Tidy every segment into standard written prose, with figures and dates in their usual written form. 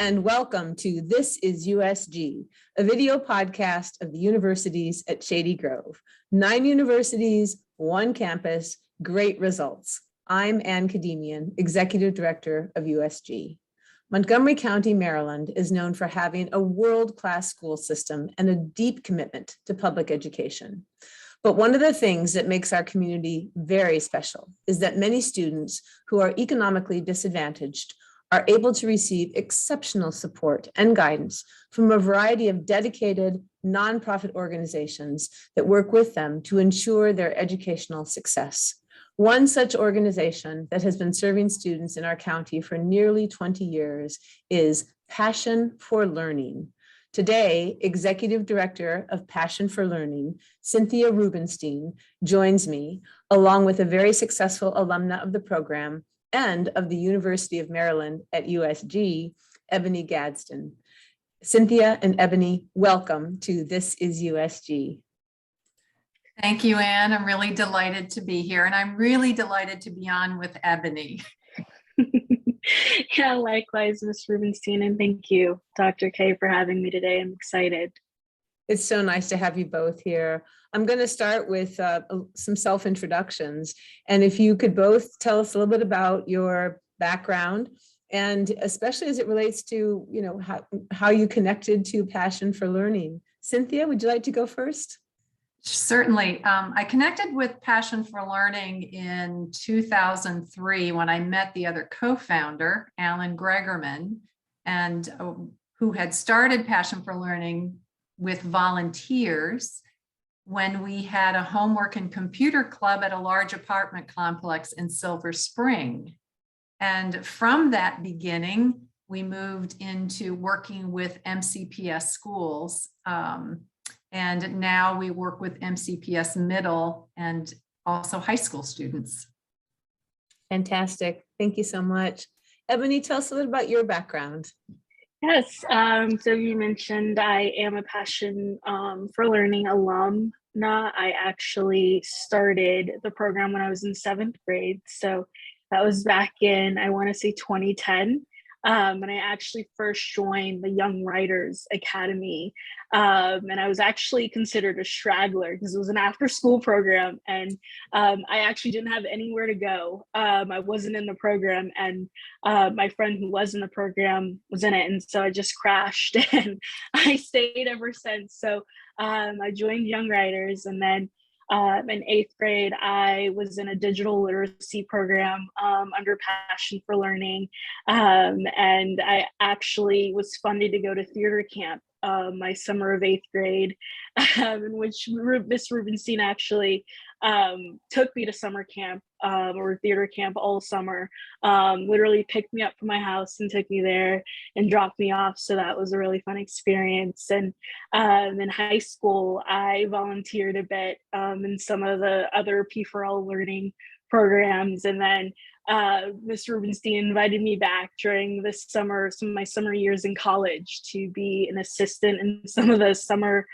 and welcome to This is USG, a video podcast of the universities at Shady Grove. 9 universities, 1 campus, great results. I'm Ann Kademian, Executive Director of USG. Montgomery County, Maryland is known for having a world-class school system and a deep commitment to public education. But one of the things that makes our community very special is that many students who are economically disadvantaged are able to receive exceptional support and guidance from a variety of dedicated nonprofit organizations that work with them to ensure their educational success. One such organization that has been serving students in our county for nearly 20 years is Passion for Learning. Today, Executive Director of Passion for Learning, Cynthia Rubenstein, joins me, along with a very successful alumna of the program and of the University of Maryland at USG, Ebonie Gadson. Cynthia and Ebonie, welcome to This is USG. Thank you, Ann. I'm really delighted to be here, and I'm really delighted to be on with Ebonie. Yeah, likewise, Ms. Rubenstein, and thank you, Dr. K, for having me today. I'm excited. It's so nice to have you both here. I'm going to start with some self-introductions. And if you could both tell us a little bit about your background, and especially as it relates to, how you connected to Passion for Learning. Cynthia, would you like to go first? Certainly. I connected with Passion for Learning in 2003 when I met the other co-founder, Alan Gregerman, and who had started Passion for Learning with volunteers when we had a homework and computer club at a large apartment complex in Silver Spring. And from that beginning, we moved into working with MCPS schools. And now we work with MCPS middle and also high school students. Fantastic. Thank you so much. Ebonie, tell us a little about your background. Yes, so you mentioned I am a Passion for Learning alumna. I actually started the program when I was in 7th grade. So that was back in, I want to say 2010. And I actually first joined the Young Writers Academy. And I was actually considered a straggler because it was an after-school program. And I actually didn't have anywhere to go. I wasn't in the program, and my friend who was in the program was in it. And so I just crashed and I stayed ever since. So I joined Young Writers, and then in 8th grade, I was in a digital literacy program under Passion for Learning. And I actually was funded to go to theater camp my summer of 8th grade, in which Miss Rubenstein actually took me to summer camp or theater camp all summer, literally picked me up from my house and took me there and dropped me off. So that was a really fun experience. And in high school, I volunteered a bit in some of the other P4L learning programs. And then Ms. Rubenstein invited me back during this summer, some of my summer years in college, to be an assistant in some of the summer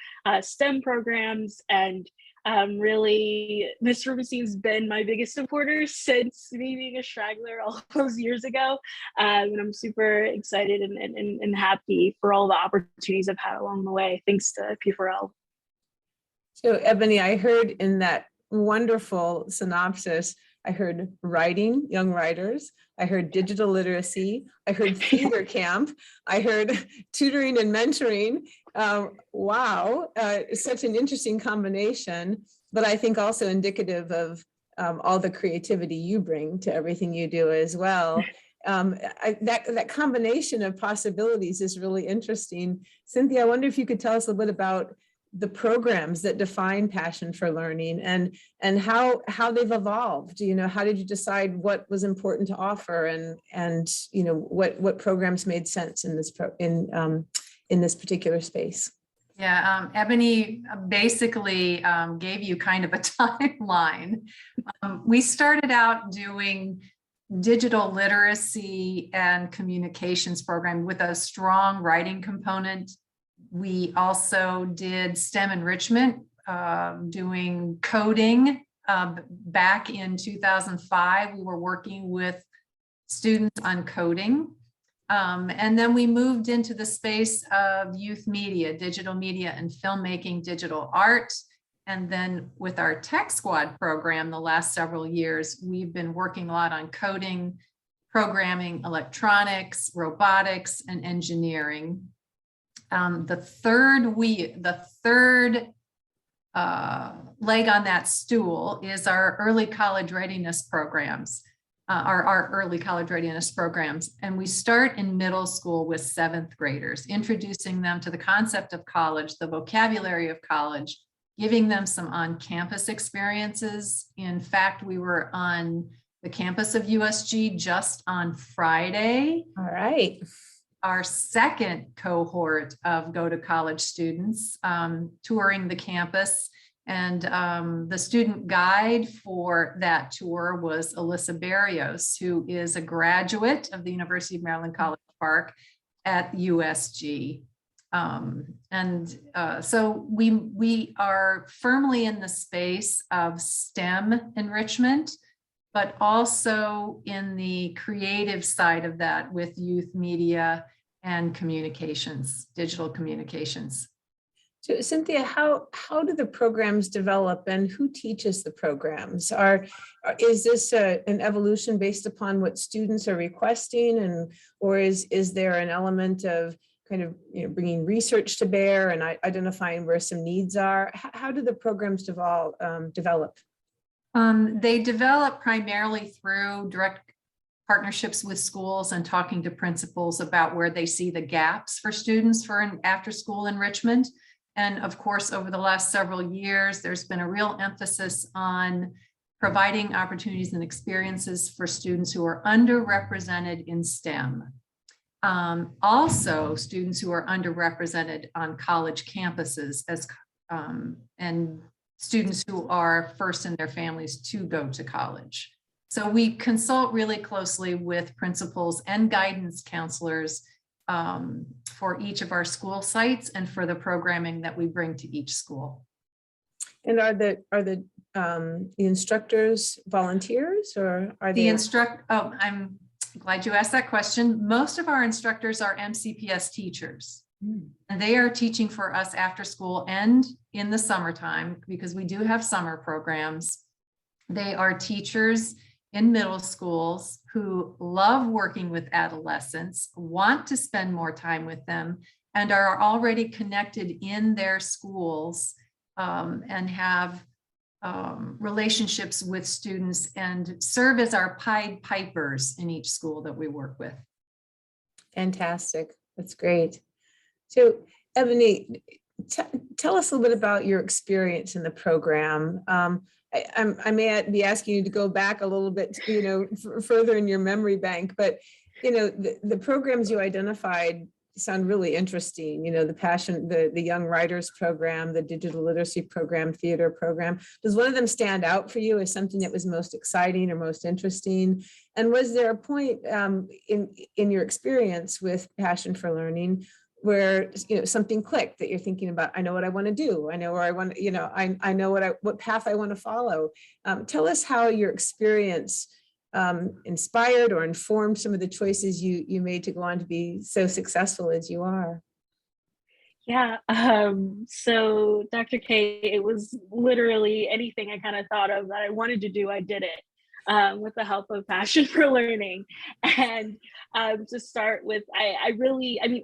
STEM programs. And really, Ms. Rubenstein's been my biggest supporter since me being a straggler all those years ago. And I'm super excited and happy for all the opportunities I've had along the way, thanks to P4L. So Ebonie, I heard in that wonderful synopsis, I heard writing, young writers. I heard digital literacy. I heard theater camp. I heard tutoring and mentoring. Wow, such an interesting combination, but I think also indicative of all the creativity you bring to everything you do as well. That combination of possibilities is really interesting. Cynthia, I wonder if you could tell us a little bit about the programs that define Passion for Learning and how they've evolved. How did you decide what was important to offer, and what programs made sense in this particular space? Yeah, Ebonie basically gave you kind of a timeline. We started out doing digital literacy and communications program with a strong writing component. We also did STEM enrichment, doing coding. Back in 2005, we were working with students on coding. And then we moved into the space of youth media, digital media and filmmaking, digital art. And then with our Tech Squad program, the last several years, we've been working a lot on coding, programming, electronics, robotics, and engineering. The third leg on that stool is our early college readiness programs. Our early college readiness programs. And we start in middle school with 7th graders, introducing them to the concept of college, the vocabulary of college, giving them some on-campus experiences. In fact, we were on the campus of USG just on Friday. All right. Our second cohort of Go to College students touring the campus. And the student guide for that tour was Alyssa Barrios, who is a graduate of the University of Maryland College Park at USG. So we are firmly in the space of STEM enrichment, but also in the creative side of that with youth media and communications, digital communications. So Cynthia, how do the programs develop and who teaches the programs? Is this an evolution based upon what students are requesting, or is there an element of kind of bringing research to bear and identifying where some needs are? How do the programs develop? They develop primarily through direct partnerships with schools and talking to principals about where they see the gaps for students for an after-school enrichment. And of course, over the last several years, there's been a real emphasis on providing opportunities and experiences for students who are underrepresented in STEM. Also, students who are underrepresented on college campuses and students who are first in their families to go to college. So we consult really closely with principals and guidance counselors for each of our school sites and for the programming that we bring to each school. And are the instructors volunteers, or are they? I'm glad you asked that question. Most of our instructors are MCPS teachers. And they are teaching for us after school and in the summertime, because we do have summer programs. They are teachers in middle schools who love working with adolescents, want to spend more time with them, and are already connected in their schools and have relationships with students and serve as our Pied Pipers in each school that we work with. Fantastic. That's great. So, Ebonie, tell us a little bit about your experience in the program. I may be asking you to go back a little bit, further in your memory bank, but the programs you identified sound really interesting. The Young Writers Program, the Digital Literacy Program, Theater Program. Does one of them stand out for you as something that was most exciting or most interesting? And was there a point in your experience with Passion for Learning where something clicked that you're thinking about? I know what I want to do. I know where I want. I know what path I want to follow. Tell us how your experience inspired or informed some of the choices you made to go on to be so successful as you are. Yeah. So Dr. K, it was literally anything I kind of thought of that I wanted to do, I did it with the help of Passion for Learning. And to start with,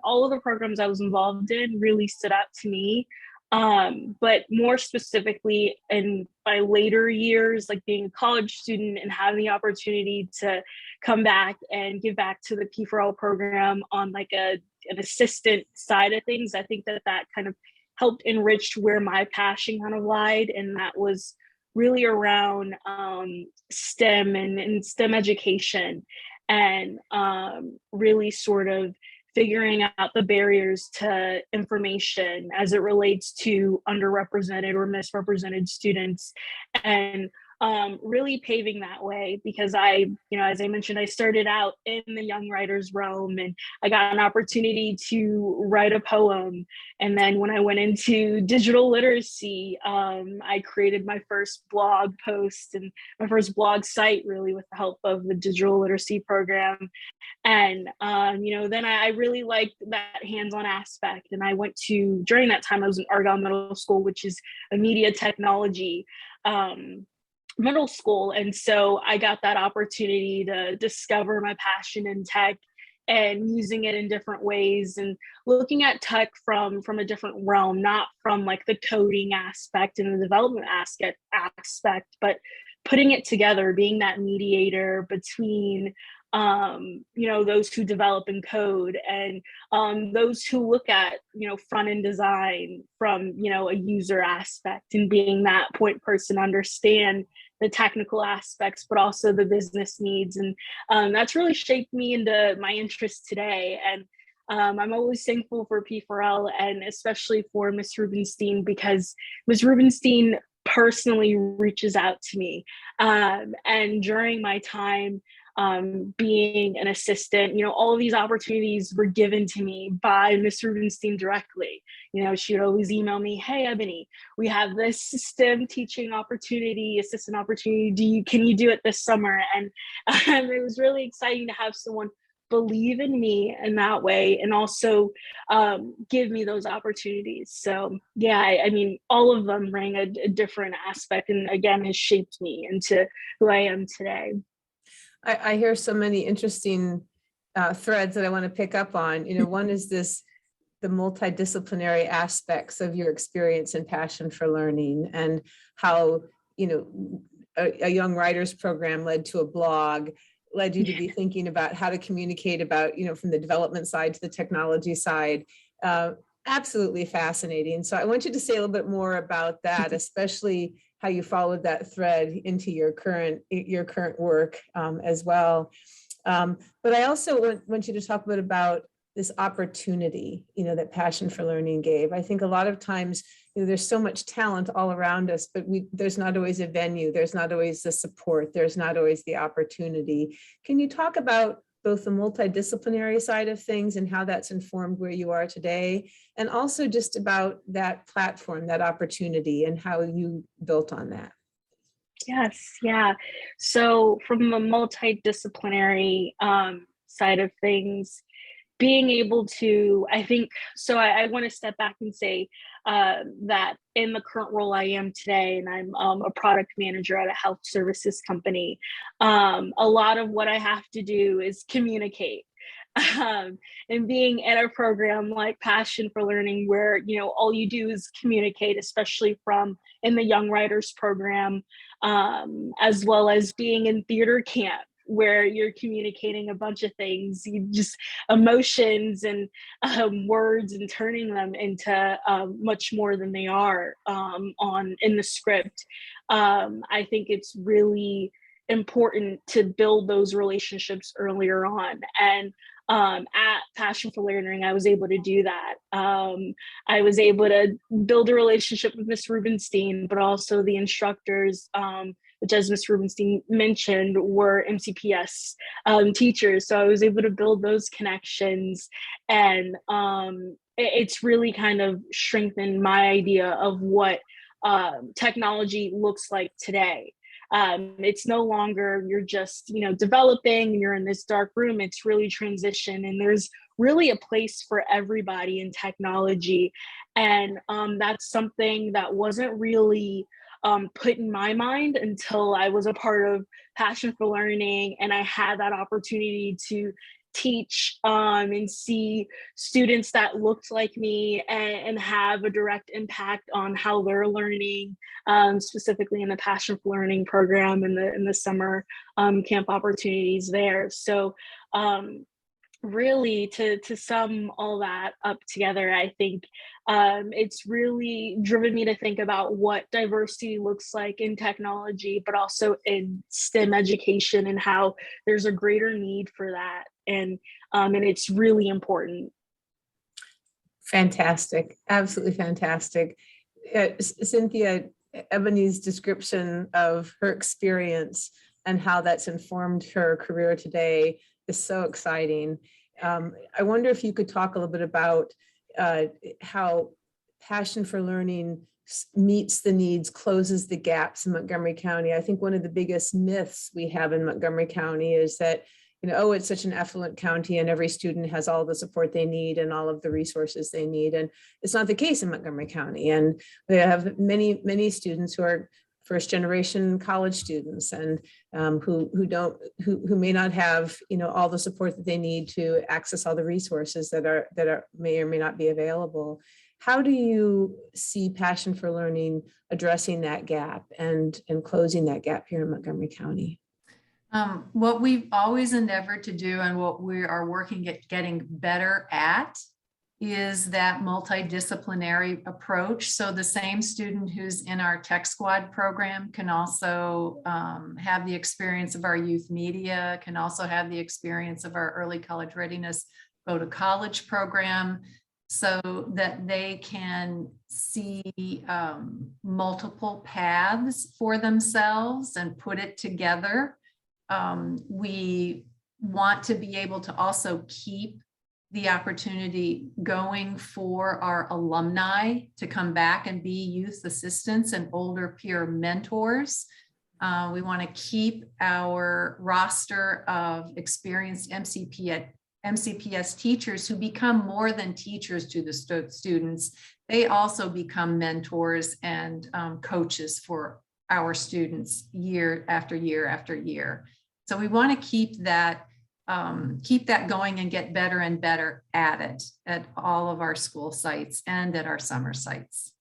all of the programs I was involved in really stood out to me. But more specifically in my later years, like being a college student and having the opportunity to come back and give back to the P4L program on like an assistant side of things, I think that kind of helped enrich where my passion kind of lied. And that was really around STEM and STEM education, and really sort of figuring out the barriers to information as it relates to underrepresented or misrepresented students, and really paving that way, because I, as I mentioned, I started out in the young writers realm, and I got an opportunity to write a poem. And then when I went into digital literacy, I created my first blog post and my first blog site, really with the help of the digital literacy program. And, then I really liked that hands-on aspect. And I went to, during that time, I was in Argyle Middle School, which is a media technology middle school. And so I got that opportunity to discover my passion in tech and using it in different ways, and looking at tech from a different realm, not from like the coding aspect and the development aspect, but putting it together, being that mediator between those who develop and code, and those who look at front end design from a user aspect, and being that point person, understand the technical aspects but also the business needs. And that's really shaped me into my interest today. And I'm always thankful for P4L, and especially for Miss Rubenstein, because Miss Rubenstein personally reaches out to me. And during my time being an assistant, all of these opportunities were given to me by Miss Rubenstein directly. She would always email me, "Hey, Ebonie, we have this STEM teaching opportunity, assistant opportunity. Can you do it this summer?" And it was really exciting to have someone believe in me in that way, and also give me those opportunities. So yeah, I mean, all of them bring a different aspect, and again, has shaped me into who I am today. I hear so many interesting threads that I want to pick up on. One is the multidisciplinary aspects of your experience and passion for learning, and how, a young writers program led to a blog, led you to be thinking about how to communicate about, from the development side to the technology side. Absolutely fascinating. So I want you to say a little bit more about that, especially how you followed that thread into your current work as well. But I also want you to talk a bit about this opportunity, that Passion for Learning gave. I think a lot of times, there's so much talent all around us, but there's not always a venue, there's not always the support, there's not always the opportunity. Can you talk about both the multidisciplinary side of things and how that's informed where you are today, and also just about that platform, that opportunity, and how you built on that? Yes, yeah. So from the multidisciplinary side of things, being able to, I think, so I want to step back and say that in the current role I am today, and I'm a product manager at a health services company, a lot of what I have to do is communicate. And being in a program like Passion for Learning, where all you do is communicate, especially from in the Young Writers program, as well as being in theater camp, where you're communicating a bunch of things, you just emotions and words, and turning them into much more than they are in the script. I think it's really important to build those relationships earlier on. And at Passion for Learning, I was able to do that. I was able to build a relationship with Miss Rubenstein, but also the instructors, which, as Ms. Rubenstein mentioned, were MCPS teachers. So I was able to build those connections, and it's really kind of strengthened my idea of what technology looks like today. It's no longer you're just developing and you're in this dark room. It's really transition, and there's really a place for everybody in technology. And that's something that wasn't really put in my mind until I was a part of Passion for Learning, and I had that opportunity to teach and see students that looked like me, and have a direct impact on how they're learning, specifically in the Passion for Learning program and the summer camp opportunities there. So really, to sum all that up together, I think it's really driven me to think about what diversity looks like in technology, but also in STEM education, and how there's a greater need for that. And it's really important. Fantastic. Absolutely fantastic. Cynthia, Ebonie's description of her experience and how that's informed her career today is so exciting. I wonder if you could talk a little bit about how passion for learning meets the needs, closes the gaps in Montgomery County. I think one of the biggest myths we have in Montgomery County is that, oh, it's such an affluent county and every student has all the support they need and all of the resources they need. And it's not the case in Montgomery County. And we have many, many students who are first generation college students and who may not have, all the support that they need to access all the resources that may or may not be available. How do you see passion for learning addressing that gap and closing that gap here in Montgomery County? What we've always endeavored to do and what we are working at getting better at is that multidisciplinary approach. So the same student who's in our Tech Squad program can also have the experience of our youth media, can also have the experience of our early college readiness go to college program, so that they can see multiple paths for themselves and put it together. We want to be able to also keep the opportunity going for our alumni to come back and be youth assistants and older peer mentors. We want to keep our roster of experienced MCPS teachers who become more than teachers to the students. They also become mentors and coaches for our students year after year after year. So we want to keep that going and get better and better at it at all of our school sites and at our summer sites.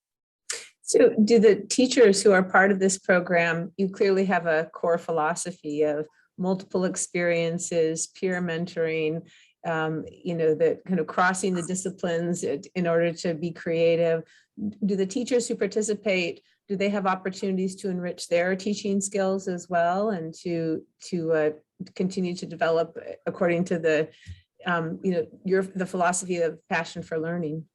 So do the teachers who are part of this program, you clearly have a core philosophy of multiple experiences, peer mentoring, the kind of crossing the disciplines in order to be creative. Do the teachers who participate, do they have opportunities to enrich their teaching skills as well and to continue to develop according to the philosophy of passion for learning?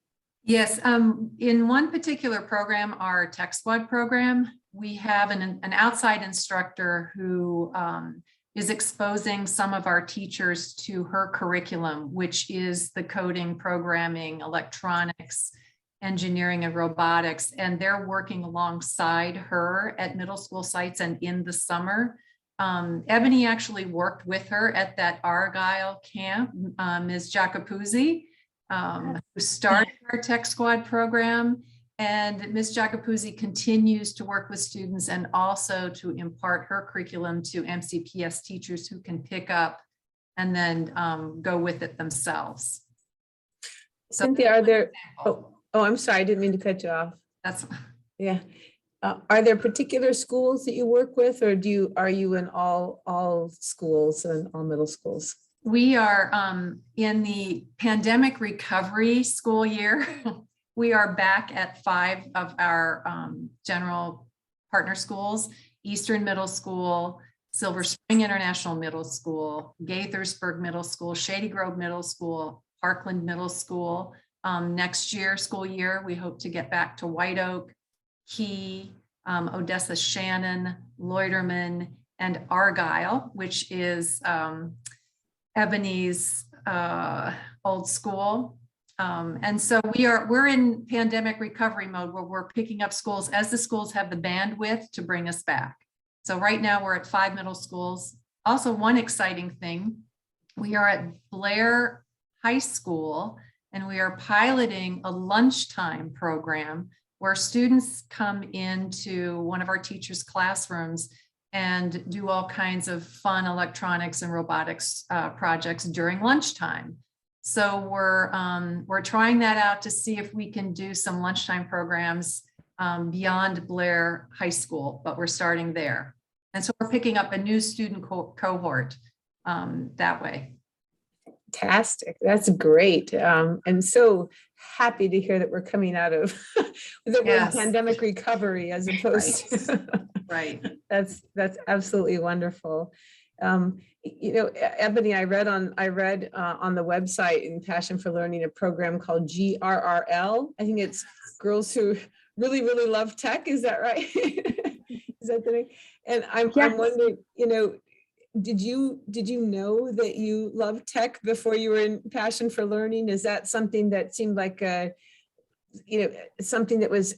Yes, in one particular program, our Tech Squad program, we have an outside instructor who is exposing some of our teachers to her curriculum, which is the coding, programming, electronics, engineering, and robotics. And they're working alongside her at middle school sites and in the summer. Ebonie actually worked with her at that Argyle camp, Ms. Jacopuzzi, who started our Tech Squad program. And Ms. Jacopuzzi continues to work with students and also to impart her curriculum to MCPS teachers who can pick up and then go with it themselves. So, Cynthia, are there, I'm sorry, I didn't mean to cut you off. That's Yeah. Are there particular schools that you work with, or are you in all schools and all middle schools? We are in the pandemic recovery school year. We are back at 5 of our general partner schools: Eastern Middle School, Silver Spring International Middle School, Gaithersburg Middle School, Shady Grove Middle School, Parkland Middle School. Next year, school year, we hope to get back to White Oak, Key, Odessa Shannon, Loiterman, and Argyle, which is Ebonie's old school. And so we're in pandemic recovery mode where we're picking up schools as the schools have the bandwidth to bring us back. So right now we're at 5 middle schools. Also, one exciting thing, we are at Blair High School and we are piloting a lunchtime program where students come into one of our teachers' classrooms and do all kinds of fun electronics and robotics projects during lunchtime. So we're trying that out to see if we can do some lunchtime programs beyond Blair High School, but we're starting there. And so we're picking up a new student cohort that way. Fantastic. That's great. And so happy to hear that we're coming out of that we're in pandemic recovery as opposed to right. That's absolutely wonderful. Ebonie, I read on the website in Passion for Learning a program called GRRL. I think it's Girls Who really, really love tech. Is that right? Is that the name? And I'm Yes. wondering, did you know that you love tech before you were in Passion for Learning? Is that something that seemed like something that was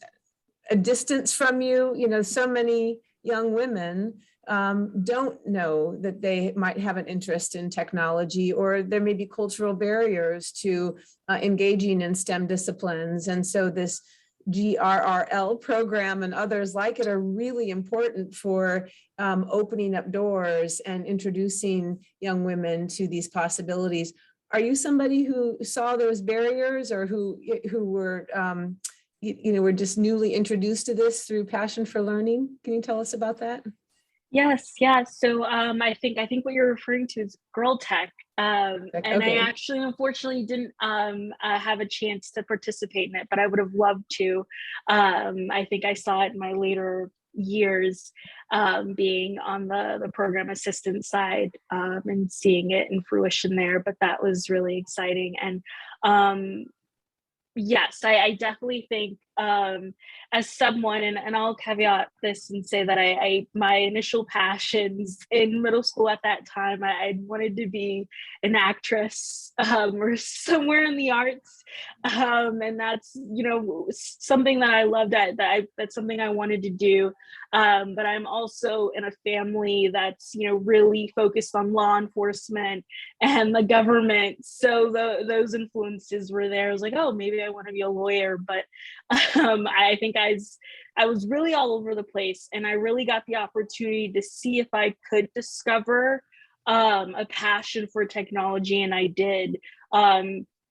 a distance from you? So many young women don't know that they might have an interest in technology, or there may be cultural barriers to engaging in STEM disciplines. And so this GRRL program and others like it are really important for opening up doors and introducing young women to these possibilities. Are you somebody who saw those barriers, or who were were just newly introduced to this through Passion for Learning? Can you tell us about that? Yes, yeah. So I think what you're referring to is Girl Tech. And Okay. I actually unfortunately didn't have a chance to participate in it, but I would have loved to. I think I saw it in my later years, being on the program assistant side, and seeing it in fruition there. But that was really exciting. And yes, I definitely think, as someone, and I'll caveat this and say that I my initial passions in middle school at that time, I wanted to be an actress, or somewhere in the arts, and that's something that I loved, that's something I wanted to do. But I'm also in a family that's really focused on law enforcement and the government, so those influences were there. I was like, oh, maybe I want to be a lawyer, but I think I was really all over the place, and I really got the opportunity to see if I could discover a passion for technology, and I did.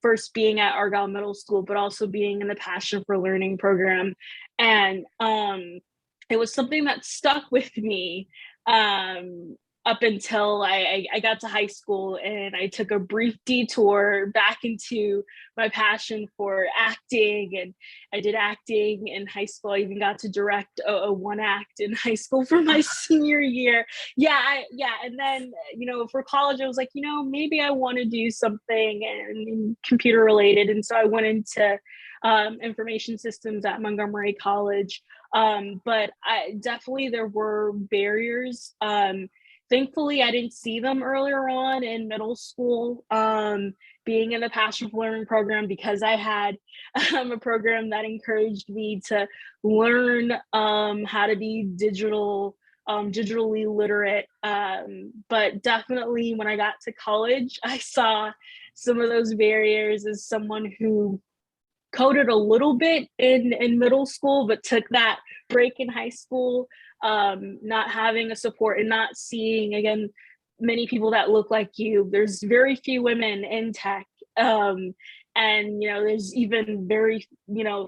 First being at Argyle Middle School, but also being in the Passion for Learning program, and it was something that stuck with me up until I got to high school, and I took a brief detour back into my passion for acting, and I did acting in high school. I even got to direct a one act in high school for my senior year. Yeah, and then for college, I was like, maybe I want to do something and computer related, and so I went into information systems at Montgomery College. But definitely there were barriers. Thankfully, I didn't see them earlier on in middle school, being in the Passion for Learning program, because I had a program that encouraged me to learn how to be digitally literate. But definitely when I got to college, I saw some of those barriers as someone who coded a little bit in middle school, but took that break in high school, not having a support and not seeing, again, many people that look like you. There's very few women in tech, and there's even very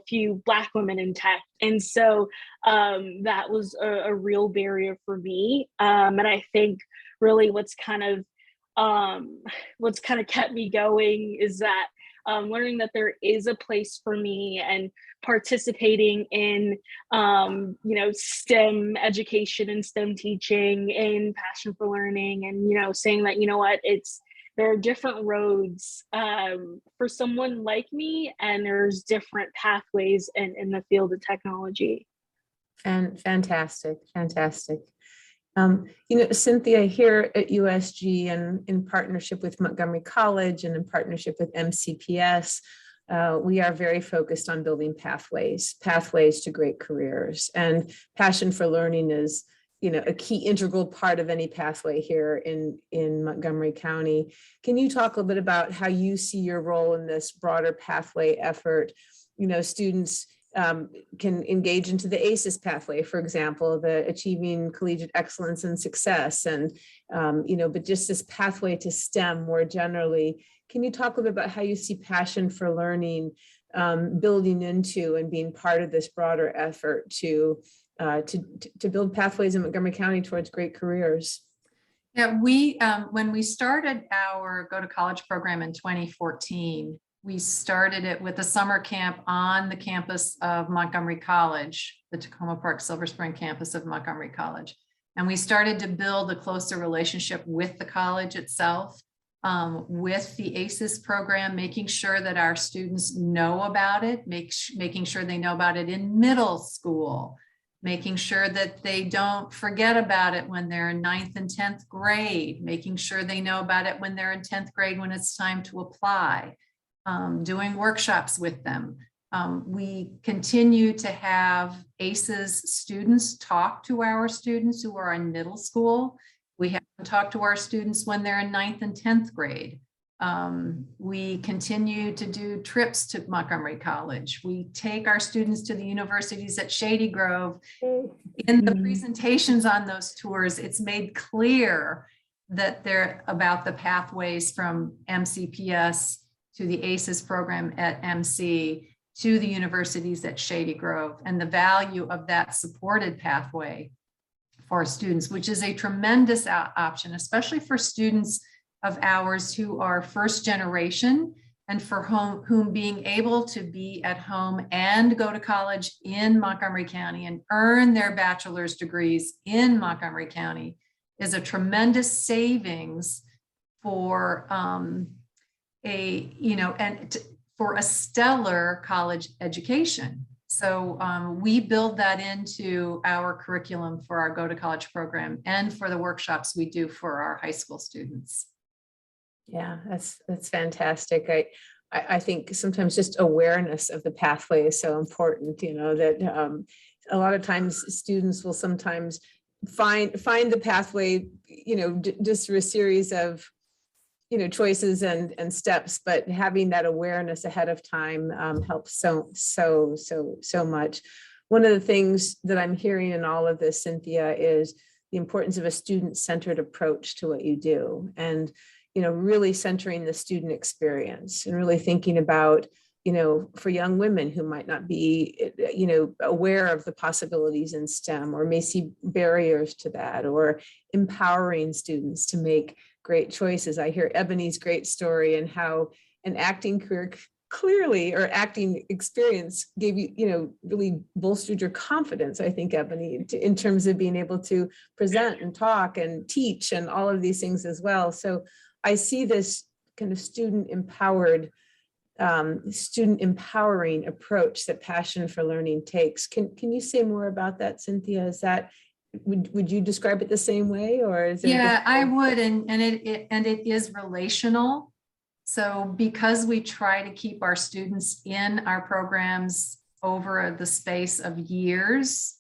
few Black women in tech, and so that was a real barrier for me. And I think really what's kind of kept me going is that learning that there is a place for me, and participating in STEM education and STEM teaching and Passion for Learning, and saying that there are different roads for someone like me, and there's different pathways in the field of technology. And fantastic. Cynthia, here at USG, and in partnership with Montgomery College and in partnership with MCPS, we are very focused on building pathways to great careers. And Passion for Learning is, a key integral part of any pathway here in Montgomery County. Can you talk a little bit about how you see your role in this broader pathway effort? Students can engage into the ACES pathway, for example, the Achieving Collegiate Excellence and Success, and but just this pathway to STEM more generally. Can you talk a little bit about how you see Passion for Learning building into and being part of this broader effort to build pathways in Montgomery County towards great careers? Yeah, when we started our Go to College program in 2014, we started it with a summer camp on the campus of Montgomery College, the Tacoma Park Silver Spring campus of Montgomery College. And we started to build a closer relationship with the college itself. with the ACES program, making sure that our students know about it, making sure they know about it in middle school, making sure that they don't forget about it when they're in 9th and 10th grade, making sure they know about it when they're in 10th grade when it's time to apply, doing workshops with them. We continue to have ACES students talk to our students who are in middle school. We have them talk to our students when they're in 9th and 10th grade. We continue to do trips to Montgomery College. We take our students to the universities at Shady Grove. In the presentations on those tours, it's made clear that they're about the pathways from MCPS to the ACES program at MC to the universities at Shady Grove, and the value of that supported pathway for students, which is a tremendous option, especially for students of ours who are first generation and for whom being able to be at home and go to college in Montgomery County and earn their bachelor's degrees in Montgomery County is a tremendous savings for for a stellar college education. So we build that into our curriculum for our Go to College program and for the workshops we do for our high school students. Yeah, that's fantastic. I think sometimes just awareness of the pathway is so important, that a lot of times students will sometimes find the pathway, just through a series of choices and steps, but having that awareness ahead of time helps so much. One of the things that I'm hearing in all of this, Cynthia, is the importance of a student-centered approach to what you do, and really centering the student experience and really thinking about, for young women who might not be, aware of the possibilities in STEM or may see barriers to that, or empowering students to make great choices. I hear Ebonie's great story and how an acting career clearly, or acting experience gave you, really bolstered your confidence, I think, Ebonie, in terms of being able to present and talk and teach and all of these things as well. So I see this kind of student empowering approach that Passion for Learning takes. Can you say more about that, Cynthia? Is that, would you describe it the same way, or is there? Yeah, I would, and it is relational. So because we try to keep our students in our programs over the space of years,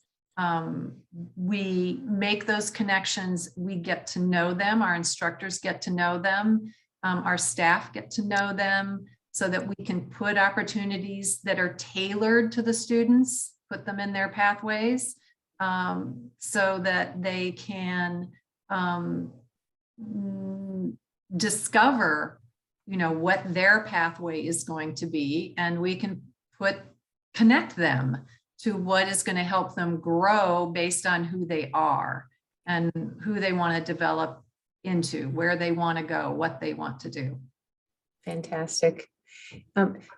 we make those connections. We get to know them. Our instructors get to know them. Our staff get to know them, so that we can put opportunities that are tailored to the students, put them in their pathways, so that they can discover, what their pathway is going to be, and we can connect them to what is going to help them grow based on who they are and who they want to develop into, where they want to go, what they want to do. Fantastic.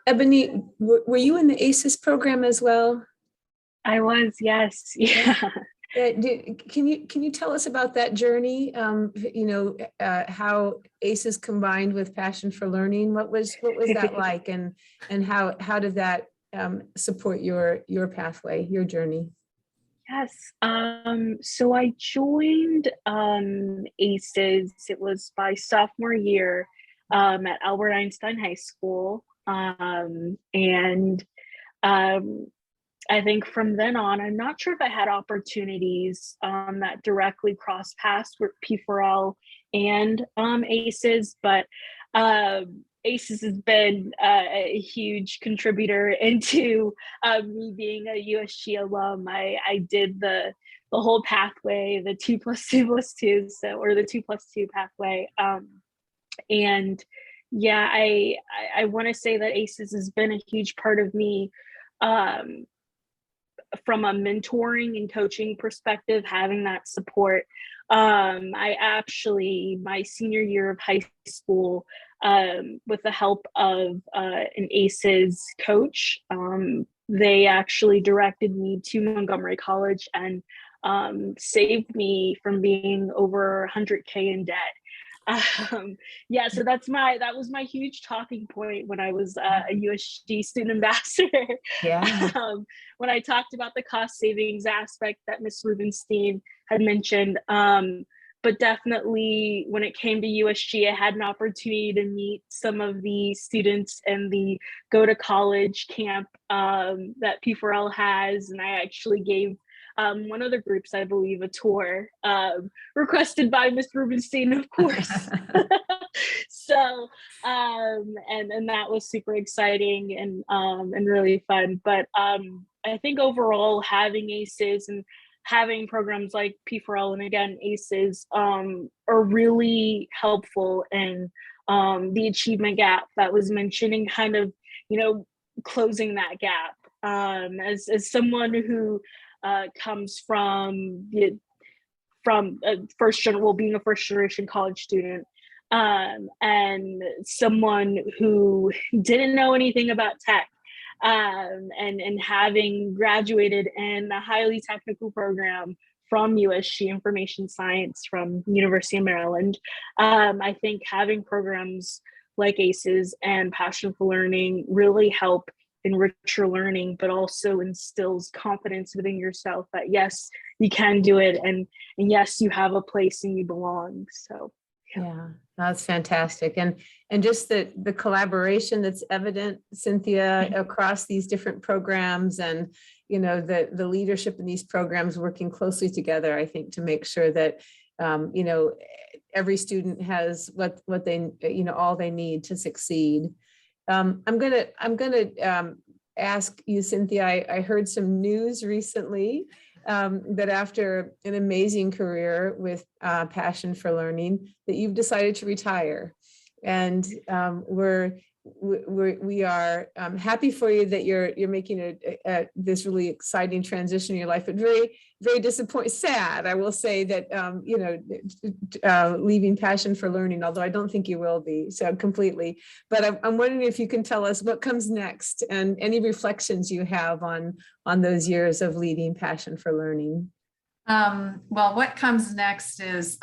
Ebonie, were you in the ACES program as well? I was, yes. Yeah. Can you tell us about that journey? How ACES combined with Passion for Learning. What was that like, and how did that support your pathway, your journey? Yes. So I joined ACES. It was my sophomore year at Albert Einstein High School, and I think from then on, I'm not sure if I had opportunities that directly cross paths with P4L and ACES, but ACES has been a huge contributor into me being a USG alum. I did the whole pathway, the 2+2+2, or the 2+2 pathway. And yeah, I want to say that ACES has been a huge part of me from a mentoring and coaching perspective, having that support. I actually, my senior year of high school, with the help of an ACES coach, they actually directed me to Montgomery College and saved me from being over 100K in debt. Yeah, so that was my huge talking point when I was a USG student ambassador. Yeah. When I talked about the cost savings aspect that Ms. Rubenstein had mentioned. But definitely when it came to USG, I had an opportunity to meet some of the students in the Go to College camp that P4L has. And I actually gave one of the groups, I believe, a tour requested by Ms. Rubenstein, of course. So, and that was super exciting and really fun. But I think overall having ACEs and having programs like P4L and again ACEs are really helpful in the achievement gap that was mentioned and kind of, closing that gap. As someone who comes from being a first generation college student, and someone who didn't know anything about tech, and having graduated in a highly technical program from USG Information Science from University of Maryland, I think having programs like ACEs and Passion for Learning really help enrich your learning, but also instills confidence within yourself that yes, you can do it, and yes, you have a place and you belong. So Yeah, that's fantastic. And just the collaboration that's evident, Cynthia, across these different programs, and the leadership in these programs working closely together, I think, to make sure that every student has what they all they need to succeed. I'm gonna ask you, Cynthia. I heard some news recently that after an amazing career with Passion for Learning, that you've decided to retire, and we are happy for you that you're making this really exciting transition in your life, but very, very disappointed, sad. I will say that leaving Passion for Learning, although I don't think you will be so completely. But I'm wondering if you can tell us what comes next and any reflections you have on those years of leading Passion for Learning. Well, what comes next is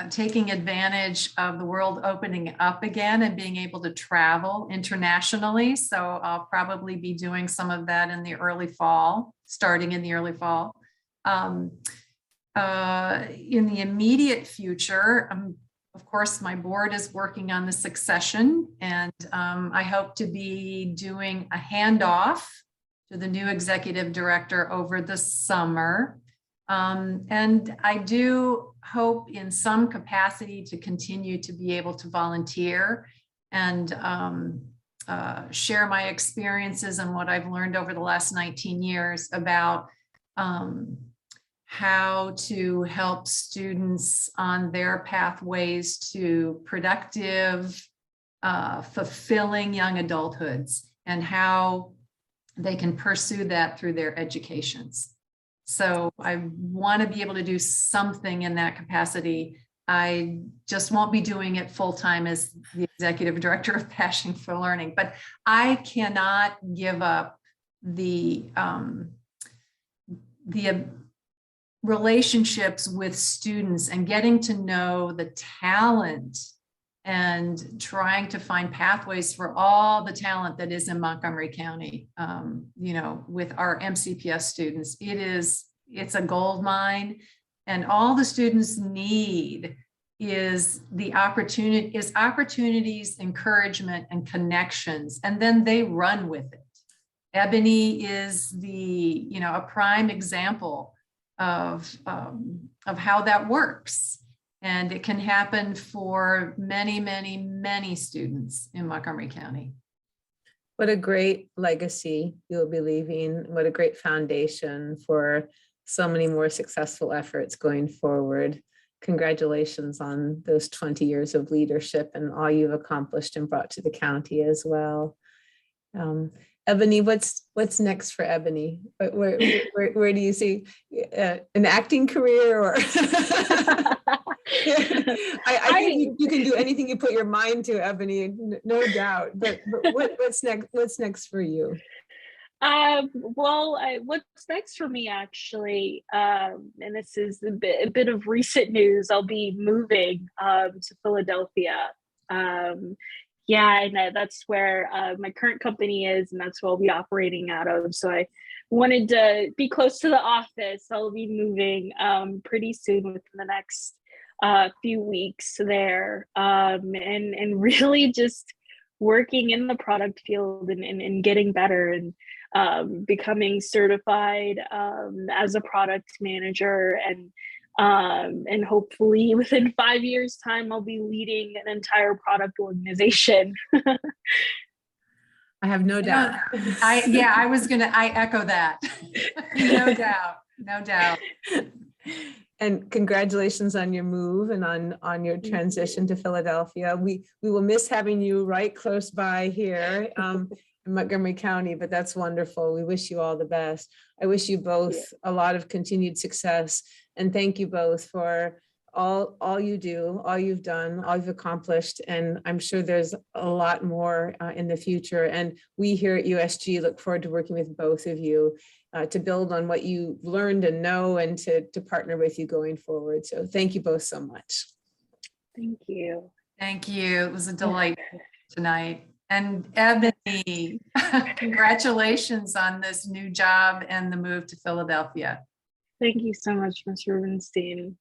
taking advantage of the world opening up again and being able to travel internationally. So I'll probably be doing some of that in the early fall, starting in the early fall. In the immediate future, of course, my board is working on the succession, and I hope to be doing a handoff to the new executive director over the summer. And I do hope in some capacity to continue to be able to volunteer and share my experiences and what I've learned over the last 19 years about how to help students on their pathways to productive, fulfilling young adulthoods, and how they can pursue that through their educations. So I want to be able to do something in that capacity. I just won't be doing it full time as the executive director of Passion for Learning, but I cannot give up the relationships with students and getting to know the talent and trying to find pathways for all the talent that is in Montgomery County. With our MCPS students, it's a gold mine, and all the students need is opportunities, encouragement, and connections, and then they run with it. Ebonie is a prime example of how that works. And it can happen for many, many, many students in Montgomery County. What a great legacy you'll be leaving. What a great foundation for so many more successful efforts going forward. Congratulations on those 20 years of leadership and all you've accomplished and brought to the county as well. Ebonie, what's next for Ebonie? Where do you see an acting career, or? I think you can do anything you put your mind to, Ebonie, no doubt. But what's next? What's next for you? What's next for me actually, and this is a bit of recent news. I'll be moving to Philadelphia. Um, yeah, and that's where my current company is, and that's where I'll be operating out of. So I wanted to be close to the office. I'll be moving pretty soon within the next few weeks there, and really just working in the product field and getting better and becoming certified as a product manager, and hopefully within 5 years time I'll be leading an entire product organization. I have no doubt. I echo that. No doubt, no doubt. And congratulations on your move and on your transition to Philadelphia. We will miss having you right close by here in Montgomery County, but that's wonderful. We wish you all the best. I wish you both a lot of continued success, and thank you both for all you do, all you've done, all you've accomplished. And I'm sure there's a lot more in the future. And we here at USG look forward to working with both of you to build on what you learned and know, and to partner with you going forward. So thank you both so much. Thank you. Thank you. It was a delight tonight. And Ebonie, congratulations on this new job and the move to Philadelphia. Thank you so much, Ms. Rubenstein.